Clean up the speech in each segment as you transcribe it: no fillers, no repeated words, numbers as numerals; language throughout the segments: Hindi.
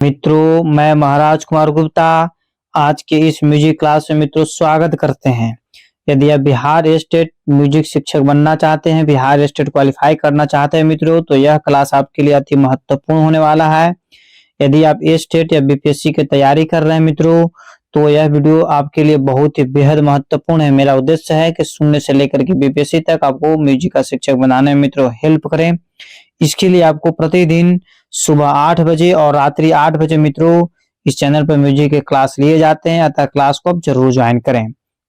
मित्रों, मैं महाराज कुमार गुप्ता आज के इस म्यूजिक क्लास में मित्रों स्वागत करते हैं। यदि आप बिहार स्टेट म्यूजिक शिक्षक बनना चाहते हैं, बिहार स्टेट क्वालिफाई करना चाहते हैं मित्रों, तो यह क्लास आपके लिए अति महत्वपूर्ण होने वाला है। यदि आप स्टेट या बीपीएससी की तैयारी कर रहे हैं मित्रों, तो यह वीडियो आपके लिए बहुत ही बेहद महत्वपूर्ण है। मेरा उद्देश्य है कि शून्य से लेकर के बीपीएससी तक आपको म्यूजिक का शिक्षक बनाने में मित्रों हेल्प करें। इसके लिए आपको प्रतिदिन सुबह 8 बजे और रात्रि 8 बजे मित्रों इस चैनल पर म्यूजिक के क्लास लिए जाते हैं, अतः क्लास को आप जरूर ज्वाइन करें।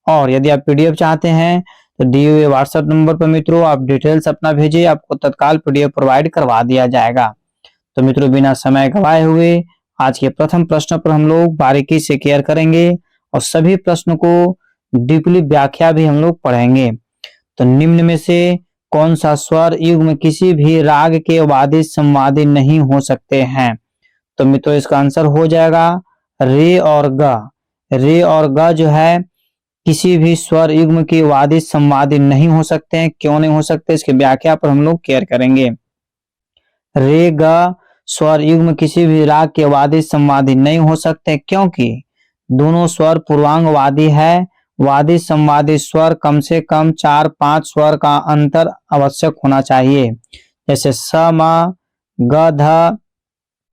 और यदि आप पीडीएफ चाहते हैं तो दिए हुए व्हाट्सएप नंबर पर मित्रों आप डिटेल्स अपना भेजिए, आपको तत्काल पीडीएफ प्रोवाइड करवा दिया जाएगा। तो मित्रों बिना समय गवाए हुए आज के प्रथम प्रश्न पर हम लोग बारीकी से केयर करेंगे और सभी प्रश्न को डीपली व्याख्या भी हम लोग पढ़ेंगे। तो निम्न में से कौन सा स्वर युग्म किसी भी राग के वादी संवादी नहीं हो सकते हैं? तो मित्रों इसका आंसर हो जाएगा रे और ग। रे और ग जो है किसी भी स्वर युग्म की वादी संवादी नहीं हो सकते हैं। क्यों नहीं हो सकते, इसकी व्याख्या पर हम लोग केयर करेंगे। रे ग स्वर युग्म किसी भी राग के वादी संवादी नहीं हो सकते क्योंकि दोनों स्वर पूर्वांगवादी है। वादी संवादी स्वर कम से कम 4-5 स्वर का अंतर आवश्यक होना चाहिए, जैसे स म ग ध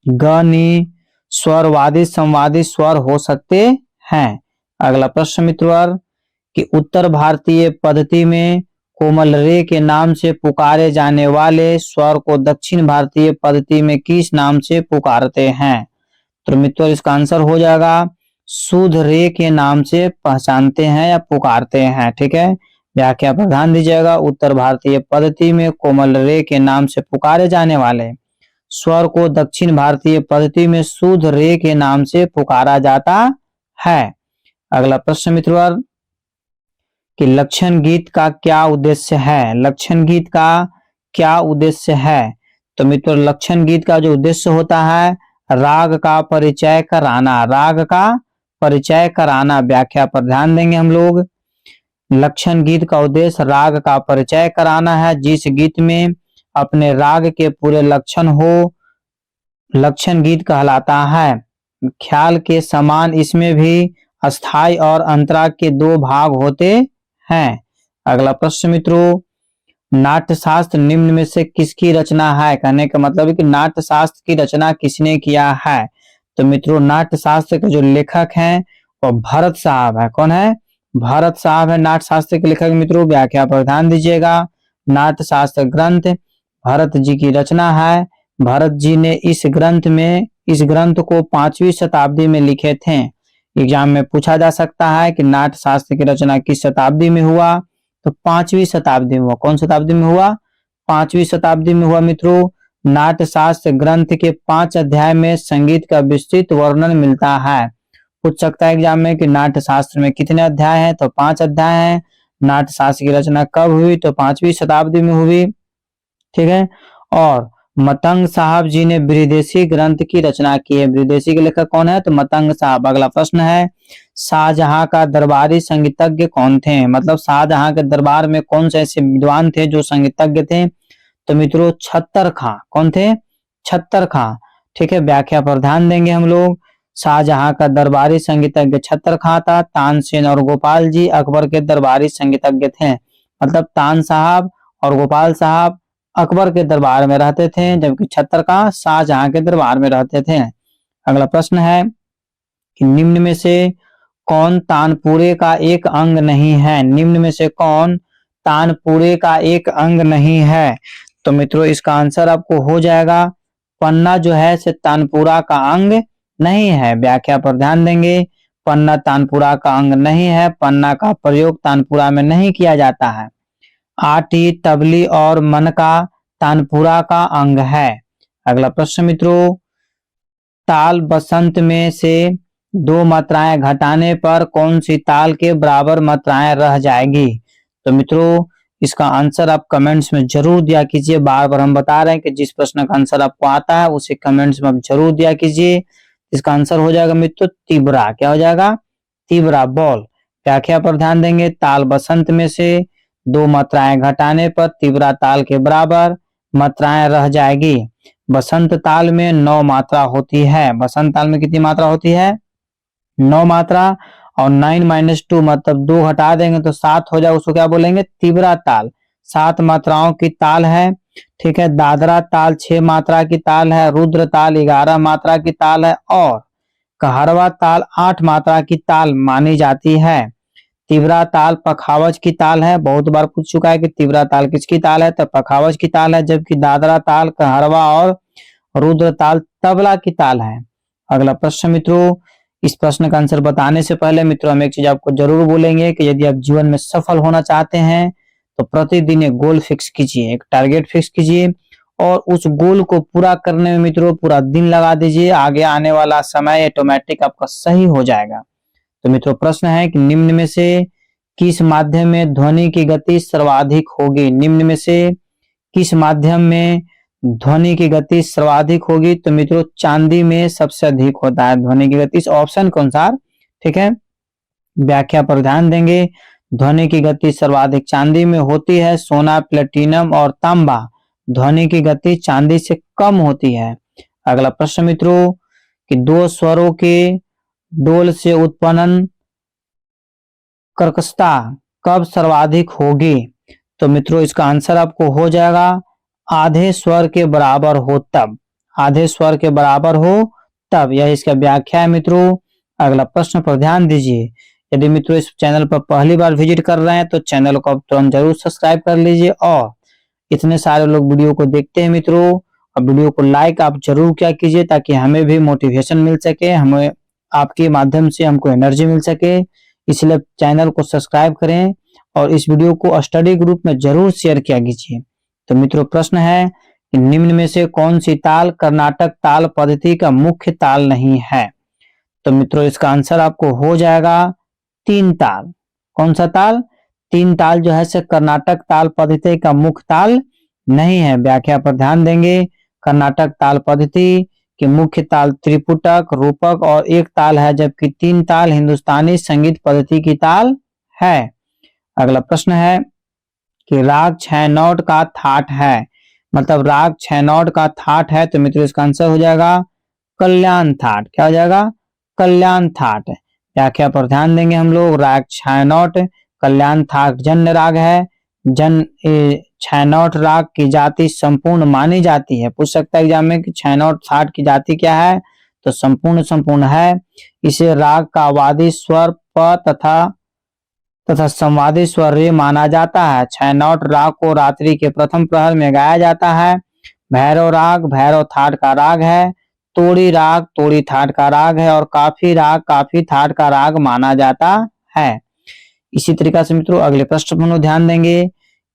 ग नी स्वर वादी संवादी स्वर हो सकते हैं। अगला प्रश्न मित्रों कि उत्तर भारतीय पद्धति में कोमल रे के नाम से पुकारे जाने वाले स्वर को दक्षिण भारतीय पद्धति में किस नाम से पुकारते हैं? तो मित्रों इसका आंसर हो जाएगा शुद्ध रे के नाम से पहचानते हैं या पुकारते हैं। ठीक है, व्याख्या पर ध्यान दीजिएगा। उत्तर भारतीय पद्धति में कोमल रे के नाम से पुकारे जाने वाले स्वर को दक्षिण भारतीय पद्धति में शुद्ध रे के नाम से पुकारा जाता है। अगला प्रश्न मित्रों कि लक्षण गीत का क्या उद्देश्य है? लक्षण गीत का क्या उद्देश्य है? तो मित्रों लक्षण गीत का जो उद्देश्य होता है राग का परिचय कराना। राग का परिचय कराना, व्याख्या पर ध्यान देंगे हम लोग। लक्षण गीत का उद्देश्य राग का परिचय कराना है। जिस गीत में अपने राग के पूरे लक्षण हो, लक्षण गीत कहलाता है। ख्याल के समान इसमें भी अस्थाई और अंतराग के 2 भाग होते हैं। अगला प्रश्न मित्रों नाट्य शास्त्र निम्न में से किसकी रचना है? कहने का मतलब है कि नाट्य शास्त्र की रचना किसने किया है? तो मित्रों नाट्य शास्त्र के जो लेखक हैं वो भरत साहब है। कौन है? भरत साहब है नाट्य शास्त्र के लेखक। मित्रों व्याख्या पर ध्यान दीजिएगा। नाट्य शास्त्र ग्रंथ भरत जी की रचना है। भरत जी ने इस ग्रंथ को 5वीं शताब्दी में लिखे थे। एग्जाम में पूछा जा सकता है कि नाट्य शास्त्र की रचना किस शताब्दी में हुआ? तो 5वीं शताब्दी में हुआ। कौन शताब्दी में हुआ? 5वीं शताब्दी में हुआ। मित्रों नाट्य शास्त्र ग्रंथ के 5 अध्याय में संगीत का विस्तृत वर्णन मिलता है। पूछ सकता है एग्जाम में कि नाट्य शास्त्र में कितने अध्याय हैं? तो 5 अध्याय हैं। नाट्य शास्त्र की रचना कब हुई? तो 5वीं शताब्दी में हुई। ठीक है, और मतंग साहब जी ने बृहदेशी ग्रंथ की रचना की है। बृहदेशी के लेखक कौन है? तो मतंग साहब। अगला प्रश्न है शाहजहां का दरबारी संगीतज्ञ कौन थे? मतलब शाहजहां के दरबार में कौन से ऐसे विद्वान थे जो संगीतज्ञ थे? तो मित्रों छत्तर खां। कौन थे? छत्तर खां। ठीक है, व्याख्या पर ध्यान देंगे हम लोग। शाहजहां का दरबारी संगीतज्ञ छत्तर खां था। तानसेन और गोपाल जी अकबर के दरबारी संगीतज्ञ थे। मतलब तान साहब और गोपाल साहब अकबर के दरबार में रहते थे, जबकि छत्तर खां शाहजहां के दरबार में रहते थे। अगला प्रश्न है कि निम्न में से कौन तानपुरे का एक अंग नहीं है? निम्न में से कौन तानपुरे का एक अंग नहीं है? तो मित्रों इसका आंसर आपको हो जाएगा पन्ना जो है से तानपुरा का अंग नहीं है। व्याख्या पर ध्यान देंगे। पन्ना तानपुरा का अंग नहीं है। पन्ना का प्रयोग तानपुरा में नहीं किया जाता है। आटी तबली और मनका तानपुरा का अंग है। अगला प्रश्न मित्रों ताल बसंत में से 2 मात्राएं घटाने पर कौन सी ताल के बराबर मात्राएं रह जाएगी? तो मित्रों इसका आंसर आप कमेंट्स में जरूर दिया कीजिए। बार बार हम बता रहे हैं कि जिस प्रश्न का आंसर आपको आता है उसे कमेंट्स में आप जरूर दिया कीजिए। इसका आंसर हो जाएगा मित्रों तिबरा। क्या हो जाएगा? तिबरा, बॉल। व्याख्या पर ध्यान देंगे। ताल बसंत में से 2 मात्राएं घटाने पर तिबरा ताल के बराबर मात्राएं रह जाएगी। बसंत ताल में 9 मात्रा होती है। बसंत ताल में कितनी मात्रा होती है? 9 मात्रा। और 9 - 2 मतलब 2 हटा देंगे तो 7 हो जाएगा, उसको क्या बोलेंगे? तीव्रा ताल। 7 मात्राओं की ताल है, ठीक है। दादरा ताल 6 मात्रा की ताल है। रुद्र ताल 11 मात्रा की ताल है। और कहरवा ताल 8 मात्रा की ताल मानी जाती है। तीव्रा ताल पखावज की ताल है। बहुत बार पूछ चुका है कि तीव्रा ताल किसकी ताल है, तो पखावज की ताल है। जबकि दादरा ताल, कहरवा और रुद्र ताल तबला की ताल है। अगला प्रश्न मित्रों, इस प्रश्न का आंसर बताने से पहले मित्रों हम एक चीज आपको जरूर बोलेंगे कि यदि आप जीवन में सफल होना चाहते हैं तो प्रतिदिन एक गोल फिक्स कीजिए, एक टारगेट फिक्स कीजिए और उस गोल को पूरा करने में मित्रों पूरा दिन लगा दीजिए। आगे आने वाला समय ऑटोमेटिक आपका सही हो जाएगा। तो मित्रों प्रश्न है कि निम्न में से किस माध्यम में ध्वनि की गति सर्वाधिक होगी? निम्न में से किस माध्यम में ध्वनि की गति सर्वाधिक होगी? तो मित्रों चांदी में सबसे अधिक होता है ध्वनि की गति, इस ऑप्शन के अनुसार, ठीक है। व्याख्या पर ध्यान देंगे। ध्वनि की गति सर्वाधिक चांदी में होती है। सोना, प्लेटिनम और तांबा ध्वनि की गति चांदी से कम होती है। अगला प्रश्न मित्रों कि दो स्वरों के डोल से उत्पन्न कर्कशता कब सर्वाधिक होगी? तो मित्रों इसका आंसर आपको हो जाएगा आधे स्वर के बराबर हो तब। आधे स्वर के बराबर हो तब, यह इसका व्याख्या है मित्रों। अगला प्रश्न पर ध्यान दीजिए। यदि मित्रों इस चैनल पर पहली बार विजिट कर रहे हैं तो चैनल को आप तुरंत जरूर सब्सक्राइब कर लीजिए। और इतने सारे लोग वीडियो को देखते हैं मित्रों, और वीडियो को लाइक आप जरूर क्या कीजिए ताकि हमें भी मोटिवेशन मिल सके, हमें आपके माध्यम से हमको एनर्जी मिल सके। इसलिए चैनल को सब्सक्राइब करें और इस वीडियो को स्टडी ग्रुप में जरूर शेयर किया कीजिए। तो मित्रों प्रश्न है कि निम्न में से कौन सी ताल कर्नाटक ताल पद्धति का मुख्य ताल नहीं है? तो मित्रों इसका आंसर आपको हो जाएगा 3 ताल। कौन सा ताल? 3 ताल जो है से कर्नाटक ताल पद्धति का मुख्य ताल नहीं है। व्याख्या पर ध्यान देंगे। कर्नाटक ताल पद्धति कि मुख्य ताल त्रिपुटक, रूपक और एक ताल है, जबकि 3 ताल हिंदुस्तानी संगीत पद्धति की ताल है। अगला प्रश्न है कि राग छैनौट का थाट है, मतलब राग छैनौट का थाट है, तो मित्रों इसका आंसर हो जाएगा कल्याण थाट। क्या हो जाएगा? कल्याण थाट। व्याख्या पर ध्यान देंगे हम लोग। राग छैनौट कल्याण थाट जन्य राग है। छैनौट राग की जाति संपूर्ण मानी जाती है। पूछ सकता है एग्जाम में कि छैनौट थाट की जाति क्या है, तो संपूर्ण है। इसे राग का वादी स्वर प तथा संवादी स्वर रे माना जाता है। छैनौट राग को रात्रि के प्रथम प्रहर में गाया जाता है। भैरव राग भैरव थाट का राग है। तोड़ी राग तोड़ी थाट का राग है। और काफी राग काफी थाट का राग माना जाता है। इसी तरीका से मित्रों अगले प्रश्न पर ध्यान देंगे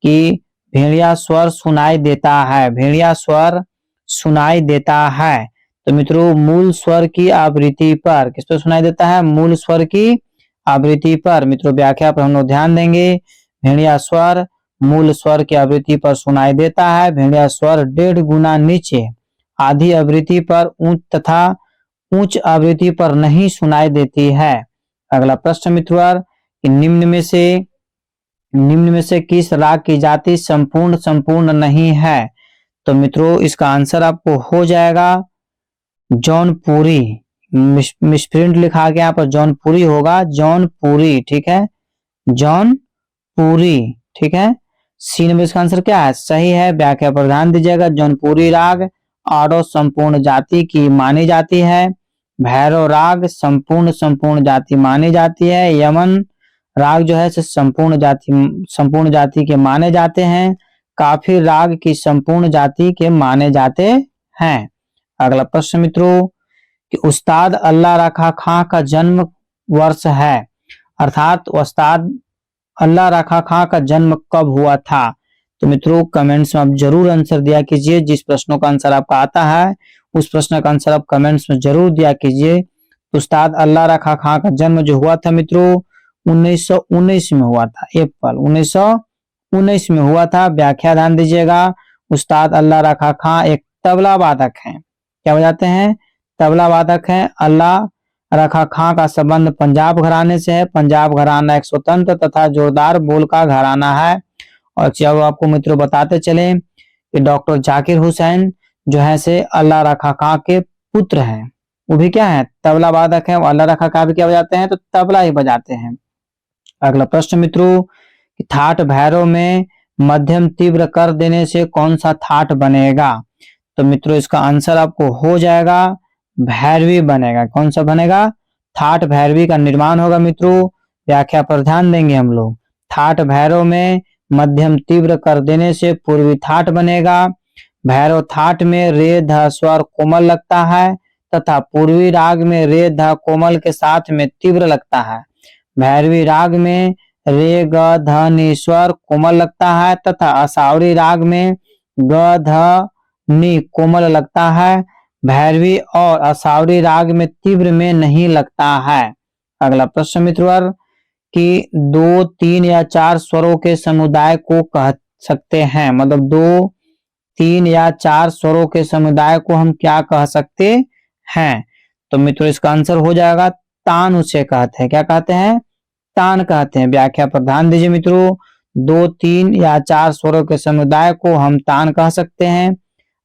कि भेड़िया स्वर सुनाई देता है। भेड़िया स्वर सुनाई देता है, तो मित्रों मूल स्वर की आवृत्ति पर। किस पर सुनाई देता है? मूल स्वर की आवृत्ति पर। मित्रों व्याख्या पर हम लोग ध्यान देंगे। भेड़िया स्वर मूल स्वर की आवृत्ति पर सुनाई देता है। भेड़िया स्वर 1.5 गुना नीचे आधी आवृत्ति पर तथा उच्च आवृत्ति पर नहीं सुनाई देती है। अगला प्रश्न मित्रों कि निम्न में से किस राग की जाति संपूर्ण नहीं है? तो मित्रों इसका आंसर आपको हो जाएगा जौनपुरी। मिसप्रिंट लिखा गया यहाँ पर जौनपुरी होगा, जौनपुरी, ठीक है, जौनपुरी, ठीक है। सी नंबर इसका आंसर क्या है? सही है। व्याख्या पर ध्यान दीजिएगा। जौनपुरी राग आडो संपूर्ण जाति की मानी जाती है। भैरव राग संपूर्ण जाति मानी जाती है। यमन राग जो है संपूर्ण जाति के माने जाते हैं। काफी राग की संपूर्ण जाति के माने जाते हैं। अगला प्रश्न मित्रों कि उस्ताद अल्लाह रखा खां का जन्म वर्ष है, अर्थात उस्ताद अल्लाह रखा खां का जन्म कब हुआ था? तो मित्रों कमेंट्स में आप जरूर आंसर दिया कीजिए। जिस प्रश्नों का आंसर आपका आता है उस प्रश्न का आंसर आप कमेंट्स में जरूर दिया कीजिए। उस्ताद अल्लाह रखा खां का जन्म जो हुआ था मित्रों 1919 में हुआ था। अप्रैल 1919 में हुआ था। व्याख्या ध्यान दीजिएगा। उस्ताद अल्लाह रखा खां एक तबला वादक हैं। क्या हो जाते हैं? तबला वादक हैं। अल्लाह रखा खां का संबंध पंजाब घराने से है। पंजाब घराना एक स्वतंत्र तथा जोरदार बोल का घराना है। और चलो आपको मित्रों बताते चले कि डॉक्टर जाकिर हुसैन जो है से अल्लाह रखा का के पुत्र हैं, वो भी क्या है, तबला वादक है। अल्लाह रखा का भी क्या बजाते हैं, तो तबला ही बजाते हैं। अगला प्रश्न मित्रों, ठाट भैरव में मध्यम तीव्र कर देने से कौन सा ठाट बनेगा? तो मित्रों इसका आंसर आपको हो जाएगा भैरवी बनेगा। कौन सा बनेगा? ठाट भैरवी का निर्माण होगा मित्रों। व्याख्या पर ध्यान देंगे हम लोग। ठाट भैरव में मध्यम तीव्र कर देने से पूर्वी ठाट बनेगा। भैरव ठाट में रे ध स्वर कोमल लगता है तथा पूर्वी राग में रे ध कोमल के साथ में तीव्र लगता है। भैरवी राग में रे ग ध नि स्वर कोमल लगता है तथा असावरी राग में ग ध नि कोमल लगता है। भैरवी और असावरी राग में तीव्र में नहीं लगता है। अगला प्रश्न मित्रवर कि 2, 3 या 4 स्वरों के समुदाय को कह सकते हैं, मतलब 2, 3 या 4 स्वरों के समुदाय को हम क्या कह सकते हैं? तो मित्रों इसका आंसर हो जाएगा तान उसे कहते हैं। क्या कहते हैं? तान कहते हैं। व्याख्या पर ध्यान दीजिए मित्रों। 2, 3 या 4 स्वरों के समुदाय को हम तान कह सकते हैं।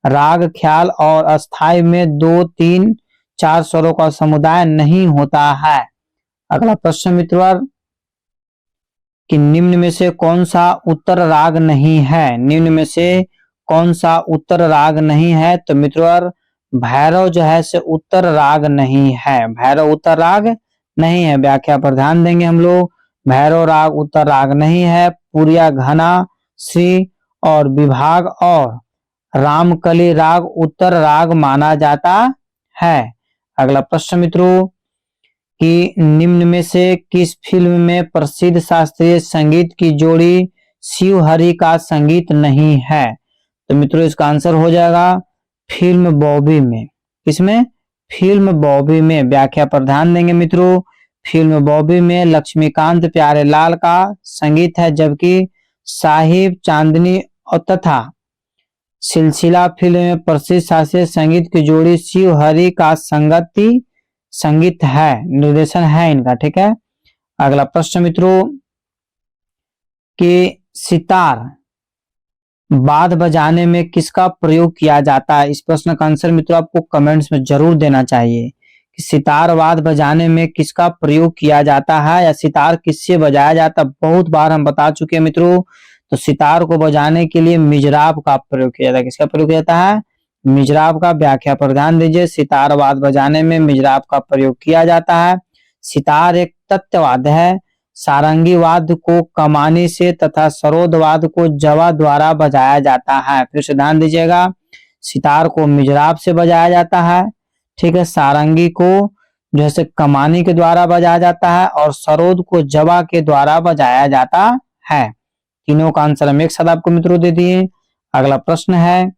राग, ख्याल और अस्थाई में 2, 3, 4 स्वरों का समुदाय नहीं होता है। अगला प्रश्न मित्रवर कि निम्न में से कौन सा उत्तर राग नहीं है? निम्न में से कौन सा उत्तर राग नहीं है? तो मित्रवर भैरव जो है से उत्तर राग नहीं है। भैरव उत्तर राग नहीं है। व्याख्या पर ध्यान देंगे हम लोग। भैरव राग उत्तर राग नहीं है। पुरिया, घना, श्री और विभाग और रामकली राग उत्तर राग माना जाता है। अगला प्रश्न मित्रों कि निम्न में से किस फिल्म में प्रसिद्ध शास्त्रीय संगीत की जोड़ी शिव हरि का संगीत नहीं है? तो मित्रों इसका आंसर हो जाएगा फिल्म बॉबी में। किसमें? फिल्म बॉबी में। व्याख्या पर ध्यान देंगे मित्रों। फिल्म बॉबी में लक्ष्मीकांत प्यारेलाल का संगीत है, जबकि साहिब, चांदनी और तथा सिलसिला फिल्म में प्रसिद्ध शास्त्रीय संगीत की जोड़ी शिव हरि का संगीत है, निर्देशन है इनका। ठीक है। अगला प्रश्न मित्रों कि सितार वाद्य बजाने में किसका प्रयोग किया जाता है? इस प्रश्न का आंसर मित्रों आपको कमेंट्स में जरूर देना चाहिए कि सितार वाद्य बजाने में किसका प्रयोग किया जाता है या सितार किससे बजाया जाता है। बहुत बार हम बता चुके हैं मित्रों। तो सितार को बजाने के लिए मिजराब का प्रयोग किया जाता है। किसका प्रयोग किया जाता है? मिजराब का। व्याख्या पर ध्यान दीजिए। सितार वाद्य बजाने में मिजराब का प्रयोग किया जाता है। सितार एक तत्ववाद्य है। सारंगी वाद्य को कमानी से तथा सरोद वाद्य को जवा द्वारा बजाया जाता है। फिर से ध्यान दीजिएगा। सितार को मिजराब से बजाया जाता है। ठीक है। सारंगी को जैसे कमानी के द्वारा बजाया जाता है और सरोद को जवा के द्वारा बजाया जाता है। तीनों का आंसर हम एक साथ आपको मित्रों दे दिए। अगला प्रश्न है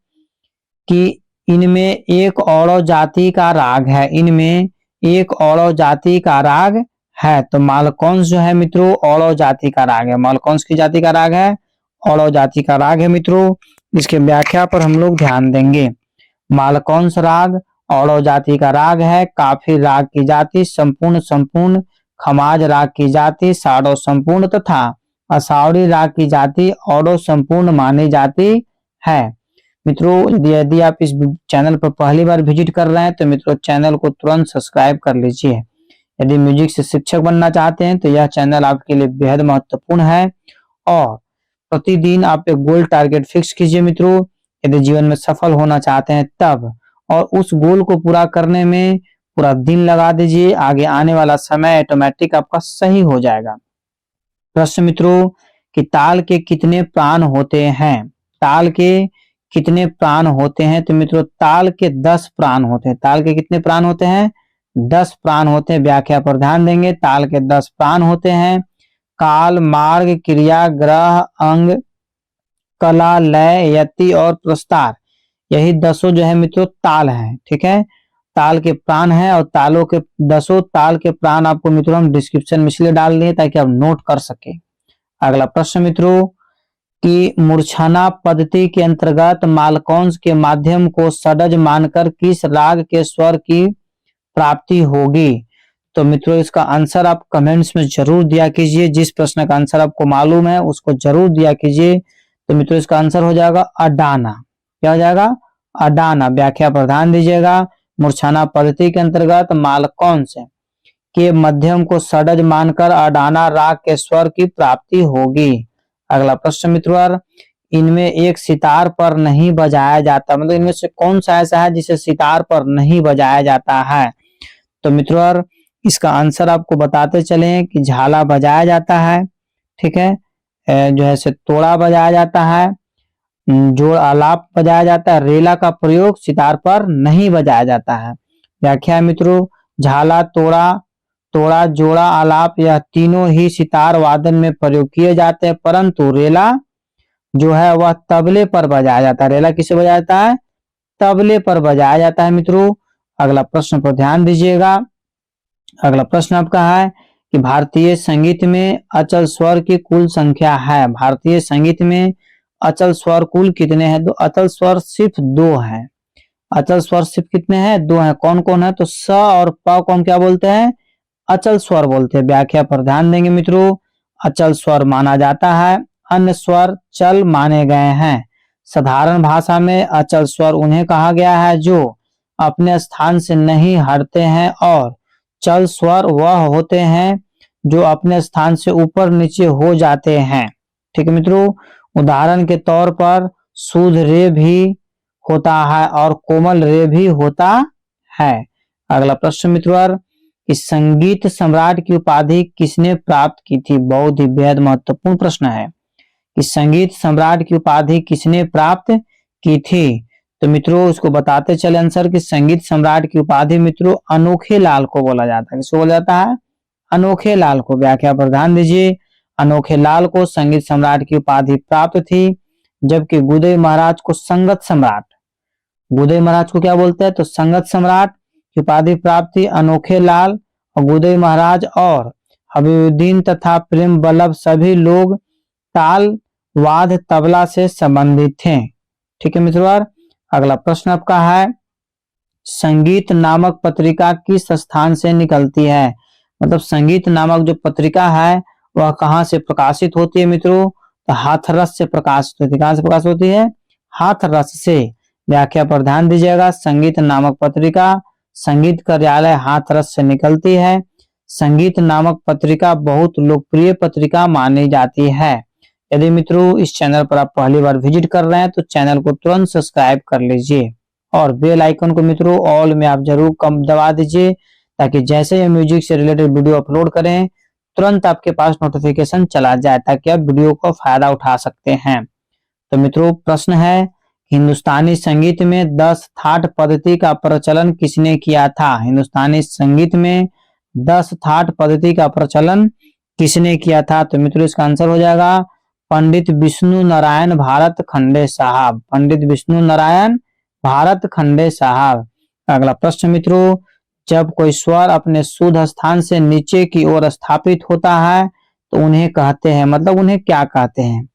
कि इनमें एक औड़व जाति का राग है। इनमें एक औड़व जाति का राग है। तो मालकौंस जो है मित्रों औड़व जाति का राग है। मालकौंस की जाति का राग है, औड़व जाति का राग है मित्रों। इसके व्याख्या पर हम लोग ध्यान देंगे। मालकौंस राग औड़व जाति का राग है। काफी राग की जाति, संपूर्ण संपूर्ण, खमाज राग की जाति, साड़ो संपूर्ण तथा असावरी राग की जाति औड़व संपूर्ण मानी जाती है। मित्रों यदि आप इस चैनल पर पहली बार विजिट कर रहे हैं तो मित्रों चैनल को तुरंत सब्सक्राइब कर लीजिए। यदि म्यूजिक से शिक्षक बनना चाहते हैं तो यह चैनल आपके लिए बेहद महत्वपूर्ण है। और प्रतिदिन आप एक गोल टारगेट फिक्स कीजिए मित्रों, यदि जीवन में सफल होना चाहते हैं तब, और उस गोल को पूरा करने में पूरा दिन लगा दीजिए। आगे आने वाला समय ऑटोमेटिक आपका सही हो जाएगा। प्रश्न मित्रों कि ताल के कितने प्राण होते हैं? ताल के कितने प्राण होते हैं? तो मित्रों ताल के 10 प्राण होते हैं। ताल के कितने प्राण होते हैं? 10 प्राण होते हैं। व्याख्या पर ध्यान देंगे। ताल के 10 प्राण होते हैं। काल, मार्ग, क्रिया, ग्रह, अंग, कला, लय, यति और प्रस्तार, यही 10 जो है मित्रों ताल है। ठीक है। ताल के प्राण है और तालों के 10 ताल के प्राण आपको मित्रों हम डिस्क्रिप्शन में इसलिए डाल दिए ताकि आप नोट कर सके। अगला प्रश्न मित्रों कि मूर्छना पद्धति के अंतर्गत मालकौंस के माध्यम को षडज मानकर किस राग के स्वर की प्राप्ति होगी? तो मित्रों इसका आंसर आप कमेंट्स में जरूर दिया कीजिए। जिस प्रश्न का आंसर आपको मालूम है उसको जरूर दिया कीजिए। तो मित्रों इसका आंसर हो जाएगा अडाना। क्या हो जाएगा? अडाना। व्याख्या पर ध्यान दीजिएगा। मूर्छना पद्धति के अंतर्गत माल कौन से के मध्यम को षडज मानकर अडाना राग के स्वर की प्राप्ति होगी। अगला प्रश्न मित्रों, इनमें एक सितार पर नहीं बजाया जाता, मतलब इनमें से कौन सा ऐसा है जिसे सितार पर नहीं बजाया जाता है? तो मित्रों इसका आंसर आपको बताते चले कि झाला बजाया जाता है, ठीक है, जो है से तोड़ा बजाया जाता है, जोड़ आलाप बजाया जाता है, रेला का प्रयोग सितार पर नहीं बजाया जाता है। व्याख्या मित्रों, झाला, तोड़ा, जोड़ा, आलाप यह तीनों ही सितार वादन में प्रयोग किए जाते हैं, परंतु रेला जो है वह तबले पर बजाया जाता है। रेला किसे बजाया जाता है? तबले पर बजाया जाता है मित्रों। अगला प्रश्न पर ध्यान दीजिएगा। अगला प्रश्न आपका है कि भारतीय संगीत में अचल स्वर की कुल संख्या है। भारतीय संगीत में अचल स्वर कुल कितने हैं? तो अचल स्वर सिर्फ 2 है। अचल स्वर सिर्फ कितने हैं? 2 हैं। कौन कौन है? तो स और प को हम क्या बोलते हैं? अचल स्वर बोलते हैं। व्याख्या पर ध्यान देंगे मित्रों। अचल स्वर माना जाता है, अन्य स्वर चल माने गए हैं। साधारण भाषा में अचल स्वर उन्हें कहा गया है जो अपने स्थान से नहीं हटते हैं, और चल स्वर वह होते हैं जो अपने स्थान से ऊपर नीचे हो जाते हैं। ठीक है मित्रों, उदाहरण के तौर पर शुद्ध रे भी होता है और कोमल रे भी होता है। अगला प्रश्न मित्रों, कि संगीत सम्राट की उपाधि किसने प्राप्त की थी? बहुत ही बेहद महत्वपूर्ण प्रश्न है कि संगीत सम्राट की उपाधि किसने प्राप्त की थी? तो मित्रों उसको बताते चले आंसर कि संगीत सम्राट की उपाधि मित्रों अनोखे लाल को बोला जाता है। किसको बोला जाता है? अनोखे लाल को। व्याख्या पर ध्यान दीजिए। अनोखे लाल को संगीत सम्राट की उपाधि प्राप्त थी, जबकि गुदई महाराज को संगत सम्राट, गुदई महाराज को क्या बोलते हैं? तो संगत सम्राट की उपाधि प्राप्त थी। अनोखे लाल और गुदई महाराज और हबीबुद्दीन तथा प्रेम बल्लभ सभी लोग ताल वाद्य तबला से संबंधित थे। ठीक है मित्रों, अगला प्रश्न आपका है, संगीत नामक पत्रिका किस स्थान से निकलती है? मतलब संगीत नामक जो पत्रिका है वह कहाँ से प्रकाशित होती है मित्रों? तो हाथरस से प्रकाशित होती है। कहाँ से प्रकाशित होती है? हाथरस से। व्याख्या पर ध्यान दीजिएगा। संगीत नामक पत्रिका संगीत कार्यालय हाथरस से निकलती है। संगीत नामक पत्रिका बहुत लोकप्रिय पत्रिका मानी जाती है। यदि मित्रों इस चैनल पर आप पहली बार विजिट कर रहे हैं तो चैनल को तुरंत सब्सक्राइब कर लीजिए और बेल आइकन को मित्रों ऑल में आप जरूर कम दबा दीजिए, ताकि जैसे ही म्यूजिक से रिलेटेड वीडियो अपलोड करें तुरंत आपके पास नोटिफिकेशन चला जाए, ताकि आप वीडियो का फायदा उठा सकते हैं। तो मित्रों प्रश्न है, हिंदुस्तानी संगीत में 10 थाट पद्धति का प्रचलन किसने किया था? हिंदुस्तानी संगीत में 10 थाट पद्धति का प्रचलन किसने किया था? तो मित्रों इसका आंसर हो जाएगा पंडित विष्णु नारायण भारत खंडे साहब। पंडित विष्णु नारायण भारत खंडे साहब। अगला प्रश्न मित्रों, जब कोई स्वर अपने शुद्ध स्थान से नीचे की ओर स्थापित होता है तो उन्हें कहते हैं, मतलब उन्हें क्या कहते हैं?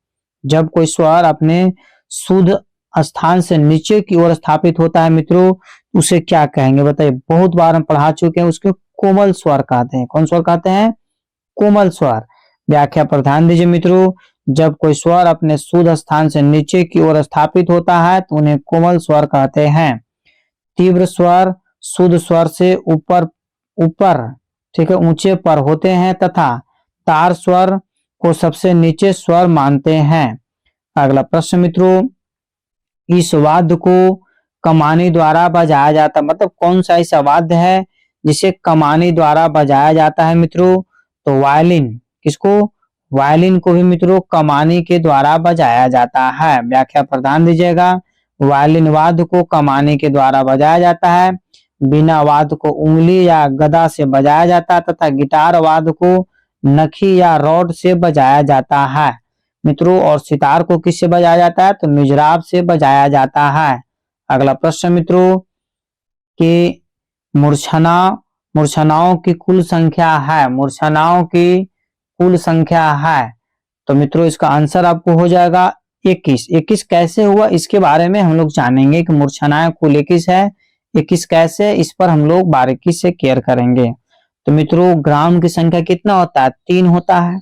जब कोई स्वर अपने शुद्ध स्थान से नीचे की ओर स्थापित होता है मित्रों, उसे क्या कहेंगे? बताइए। बहुत बार हम पढ़ा चुके हैं, उसके कोमल स्वर कहते हैं। कौन स्वर कहते हैं? कोमल स्वर। व्याख्या पर ध्यान दीजिए मित्रों। जब कोई स्वर अपने शुद्ध स्थान से नीचे की ओर स्थापित होता है तो उन्हें कोमल स्वर कहते हैं। तीव्र स्वर शुद्ध स्वर से ऊपर ठीक है ऊंचे पर होते हैं तथा तार स्वर को सबसे नीचे स्वर मानते हैं। अगला प्रश्न मित्रों, इस वाद्य को कमानी द्वारा बजाया जाता, मतलब कौन सा ऐसा वाद्य है जिसे कमानी द्वारा बजाया जाता है मित्रों? तो वायलिन। किसको? वायलिन को भी मित्रों कमानी के द्वारा बजाया जाता है। व्याख्या पर ध्यान दीजिएगा। वायलिन वाद्य को कमानी के द्वारा बजाया जाता है। बीना वाद्य को उंगली या गदा से बजाया जाता है तथा गिटार वाद्य को नखी या रॉड से बजाया जाता है मित्रों। और सितार को किससे बजाया जाता है? तो मिजराब से बजाया जाता है। अगला प्रश्न मित्रों, कि मूर्छनाओं की कुल संख्या है। मूर्छनाओं की कुल संख्या है तो मित्रों इसका आंसर आपको हो जाएगा 21। 21 कैसे हुआ इसके बारे में हम लोग जानेंगे कि मूर्छनाएं कुल 21 है। 21 कैसे, इस पर हम लोग बारीकी से केयर करेंगे। तो मित्रों ग्राम की संख्या कितना होता है? 3 होता है।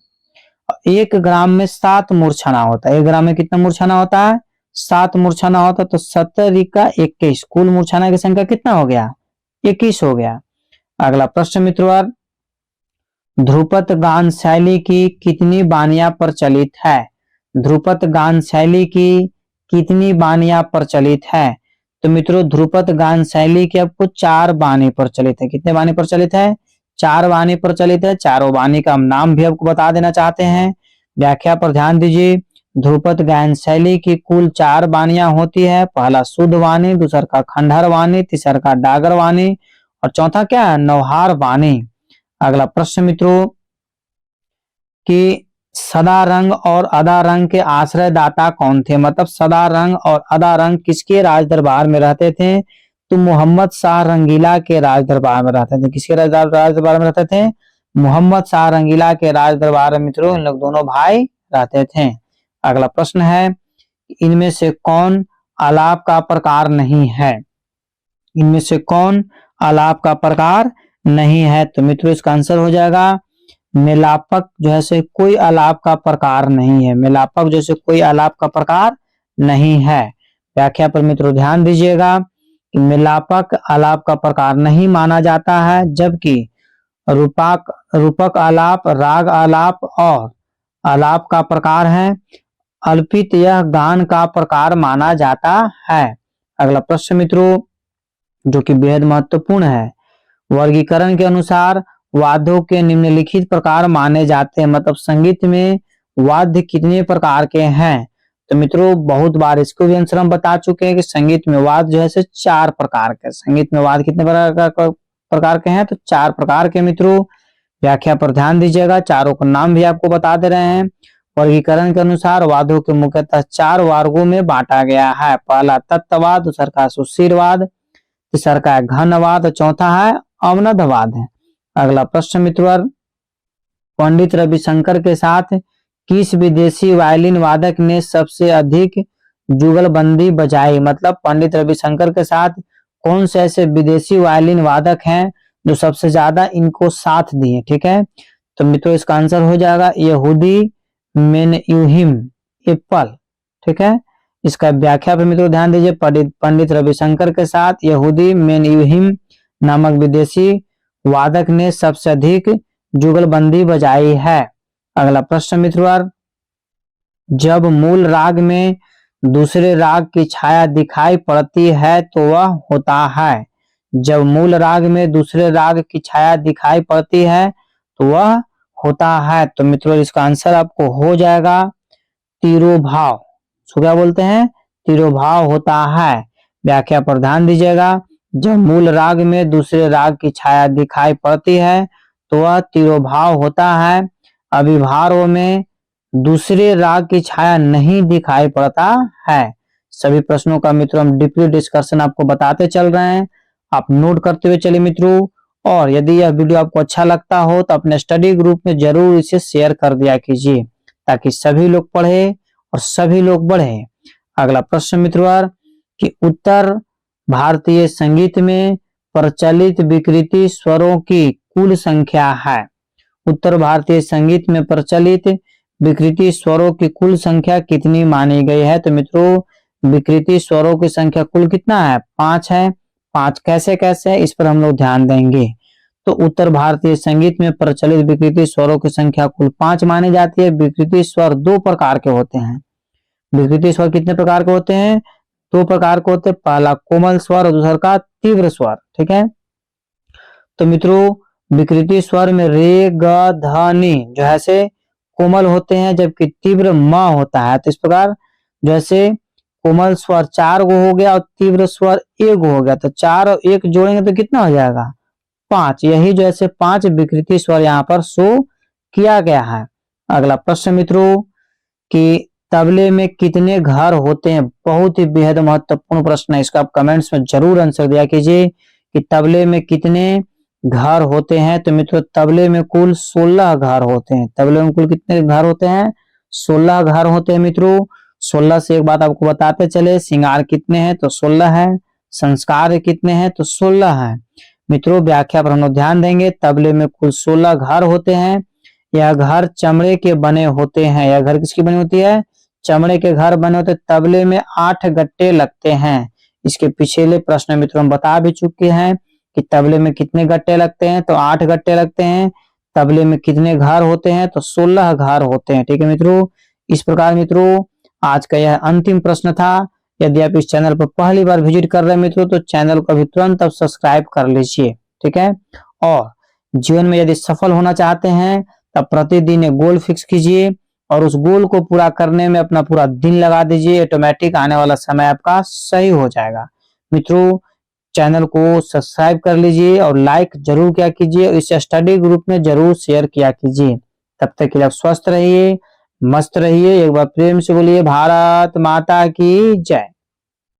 1 ग्राम में 7 मूर्छना होता है। 1 ग्राम में कितना मूर्छना होता है? 7 मूर्छना होता तो 17 × 21, कुल मूर्छना की संख्या कितना हो गया? 21 हो गया। अगला प्रश्न मित्रों, ध्रुपद गान शैली की कितनी बानियां प्रचलित है? ध्रुपद गान शैली की कितनी बानियां प्रचलित है? तो मित्रों ध्रुपद गान शैली की आपको 4 बानी प्रचलित है। कितने बानी प्रचलित है? 4 बानी प्रचलित है। चारों बानी का हम नाम भी आपको बता देना चाहते हैं। व्याख्या पर ध्यान दीजिए। ध्रुपद गायन शैली की कुल 4 बानियां होती है। पहला शुद्ध वाणी, दूसरा का खंडहर वाणी, तीसरा का डागर वाणी और चौथा क्या है? नौहार वाणी। अगला प्रश्न मित्रों कि सदा रंग और अदा रंग के आश्रयदाता कौन थे? मतलब सदा रंग और अदा रंग किसके राज दरबार में रहते थे? तो मोहम्मद शाह रंगीला के राज दरबार में रहते थे। किसके राज दरबार में रहते थे? मोहम्मद शाह रंगीला के राज दरबार में मित्रों इन लोग दोनों भाई रहते थे। अगला प्रश्न है, इनमें से कौन आलाप का प्रकार नहीं है? इनमें से कौन आलाप का प्रकार नहीं है? तो मित्रों इसका आंसर हो जाएगा मेलापक जैसे कोई आलाप का प्रकार नहीं है। मेलापक जैसे कोई आलाप का प्रकार नहीं है। व्याख्या पर मित्रों ध्यान दीजिएगा कि मेलापक आलाप का प्रकार नहीं माना जाता है, जबकि रूपक आलाप, राग आलाप और आलाप का प्रकार है। अल्पित यह गान का प्रकार माना जाता है। अगला प्रश्न मित्रों जो कि बेहद महत्वपूर्ण है, वर्गीकरण के अनुसार वाद्यों के निम्नलिखित प्रकार माने जाते हैं। मतलब संगीत में वाद्य कितने प्रकार के हैं? तो मित्रों बहुत बार इसको भी आंसर हम बता चुके हैं कि संगीत में वाद्य जो है 4 प्रकार के। संगीत में वाद्य कितने प्रकार के हैं? तो 4 प्रकार के मित्रों। व्याख्या पर ध्यान दीजिएगा, चारों का नाम भी आपको बता दे रहे हैं। वर्गीकरण के अनुसार वाद्यों के मुख्यतः 4 वर्गों में बांटा गया है। पहला तत्ववाद, दूसरा का सुशीलवाद, तीसरा का घनवाद और चौथा है अवनदवाद है। अगला प्रश्न मित्रों, पंडित रविशंकर के साथ किस विदेशी वायलिन वादक ने सबसे अधिक जुगलबंदी बजाई? मतलब पंडित रविशंकर के साथ कौन से ऐसे विदेशी वायलिन वादक हैं जो सबसे ज्यादा इनको साथ दिए? ठीक है, तो मित्रों इसका आंसर हो जाएगा यहूदी मेनयूहिम एप्पल। ठीक है, इसका व्याख्या पर मित्रों ध्यान दीजिए। पंडित रविशंकर के साथ यहूदी मेनयूहिम नामक विदेशी वादक ने सबसे अधिक जुगलबंदी बजाई है। अगला प्रश्न मित्रों, जब मूल राग में दूसरे राग की छाया दिखाई पड़ती है तो वह होता है? जब मूल राग में दूसरे राग की छाया दिखाई पड़ती है तो वह होता है। तो मित्रों इसका आंसर आपको हो जाएगा तिरोभाव। सो क्या बोलते हैं? तिरोभाव होता है। व्याख्या पर ध्यान दीजिएगा, जब मूल राग में दूसरे राग की छाया दिखाई पड़ती है तो वह तिरोभाव होता है। अभिभारों में दूसरे राग की छाया नहीं दिखाई पड़ता है। सभी प्रश्नों का मित्रों हम डीपली डिस्कशन आपको बताते चल रहे हैं, आप नोट करते हुए चलिए मित्रों। और यदि यह वीडियो आपको अच्छा लगता हो तो अपने स्टडी ग्रुप में जरूर इसे शेयर कर दिया कीजिए, ताकि सभी लोग पढ़े और सभी लोग बढ़े। अगला प्रश्न मित्रों कि उत्तर भारतीय संगीत में प्रचलित विकृति स्वरों की कुल संख्या है। उत्तर भारतीय संगीत में प्रचलित विकृति स्वरों की कुल संख्या कितनी मानी गई है? तो मित्रों विकृति स्वरों की संख्या कुल कितना है? 5 है। 5 कैसे कैसे इस पर हम लोग ध्यान देंगे। तो उत्तर भारतीय संगीत में प्रचलित विकृति स्वरों की संख्या कुल 5 मानी जाती है। विकृति स्वर 2 प्रकार के होते हैं। विकृति स्वर कितने प्रकार के होते हैं? 2 प्रकार के होते हैं। पहला कोमल स्वर और दूसरा का तीव्र स्वर। ठीक है, तो मित्रों विकृति स्वर में रे ग ध नि जो है से कोमल होते हैं, जबकि तीव्र म होता है। तो इस प्रकार जैसे कोमल स्वर 4 गो हो गया और तीव्र स्वर 1 गो हो गया, तो 4 और 1 जोड़ेंगे तो कितना हो जाएगा? 5। यही जो ऐसे 5 विकृति स्वर यहाँ पर शो किया गया है। अगला प्रश्न मित्रों कि तबले में कितने घर होते हैं? बहुत ही बेहद महत्वपूर्ण प्रश्न है, इसका आप कमेंट्स में जरूर आंसर दिया कीजिए कि तबले में कितने घर होते हैं। तो मित्रों तबले में कुल 16 घर होते हैं। तबले में कुल कितने घर होते हैं? 16 घर होते हैं मित्रों। 16 से एक बात आपको बताते चले, श्रृंगार कितने हैं? तो 16 है। संस्कार कितने हैं? तो 16 है। मित्रों व्याख्या पर हम लोग ध्यान देंगे। तबले में कुल 16 घर होते हैं। यह घर चमड़े के बने होते हैं। यह घर किसकी बनी होती है? चमड़े के घर बने होते तबले में 8 गट्टे लगते हैं। इसके पिछले प्रश्न मित्रों हम बता भी चुके हैं कि तबले में कितने गट्टे लगते हैं, तो 8 गट्टे लगते हैं। तबले में कितने घर होते हैं, तो 16 घर होते हैं। ठीक है मित्रों, इस प्रकार मित्रों आज का यह अंतिम प्रश्न था। यदि आप इस चैनल पर पहली बार विजिट कर रहे हैं मित्रों, तो चैनल को अभी तुरंत अब सब्सक्राइब कर लीजिए। ठीक है, और जीवन में यदि सफल होना चाहते हैं तब प्रतिदिन एक गोल फिक्स कीजिए और उस गोल को पूरा करने में अपना पूरा दिन लगा दीजिए। ऑटोमेटिक आने वाला समय आपका सही हो जाएगा। मित्रों, चैनल को सब्सक्राइब कर लीजिए और लाइक जरूर किया कीजिए। इस स्टडी ग्रुप में जरूर शेयर किया कीजिए। तब तक के लिए आप स्वस्थ रहिए, मस्त रहिए। एक बार प्रेम से बोलिए भारत माता की जय।